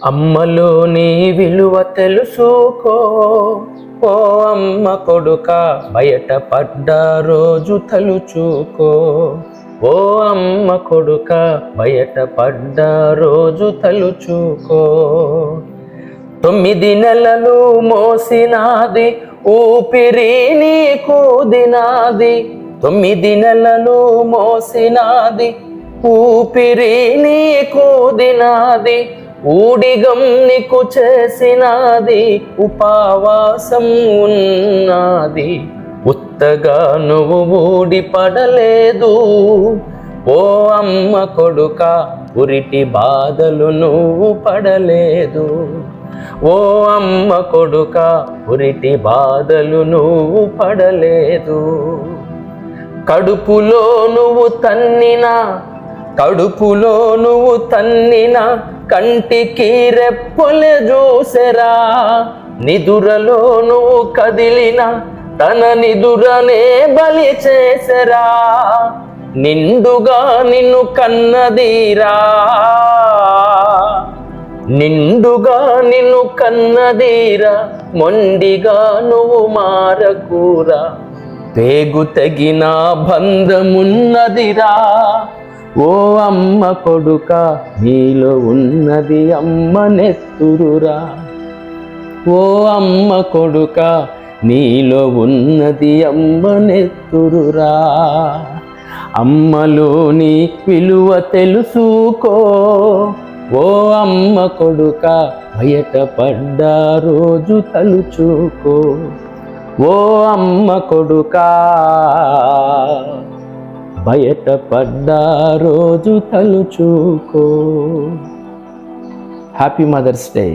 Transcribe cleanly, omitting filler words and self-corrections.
అమ్మలోని విలువ తెలుసుకో, ఓ అమ్మ కొడుక బయటపడ్డ రోజు తలుచుకో. ఓ అమ్మ కొడుక బయటపడ్డ రోజు తలుచుకో. 9 నెలలు మోసినాది ఊపిరి నీకు దినాది. 9 నెలలు మోసినాది ఊపిరి నీకు దినాది. ఊడిగం నీకు చేసినాది ఉపవాసం ఉన్నది. ఉత్తగా నువ్వు ఊడి పడలేదు, ఓ అమ్మ కొడుక ఉరిటి బాధలు నువ్వు పడలేదు. ఓ అమ్మ కొడుక ఉరిటి బాధలు నువ్వు పడలేదు. కడుపులో నువ్వు తన్నిన కంటికి రెప్పొలె చూసెరా. నిదురలో నువ్వు కదిలిన తన నిదురనే బలి చేసెరా. నిండుగా నిన్ను కన్నదీరా, నిండుగా నిన్ను కన్నదీరా. మొండిగా నువ్వు మారకూరా, పేగు తెగిన బంధమున్నదిరా. ఓ అమ్మ కొడుక నీలో ఉన్నది అమ్మ నెత్తురురా. ఓ అమ్మ కొడుక నీలో ఉన్నది అమ్మ నెత్తురురా. అమ్మలోని విలువ తెలుసుకో, ఓ అమ్మ కొడుక బయటపడ్డ రోజు తలుచుకో. ఓ అమ్మ కొడుక బయటపడ్డ రోజు తలుచుకో. Happy mother's day.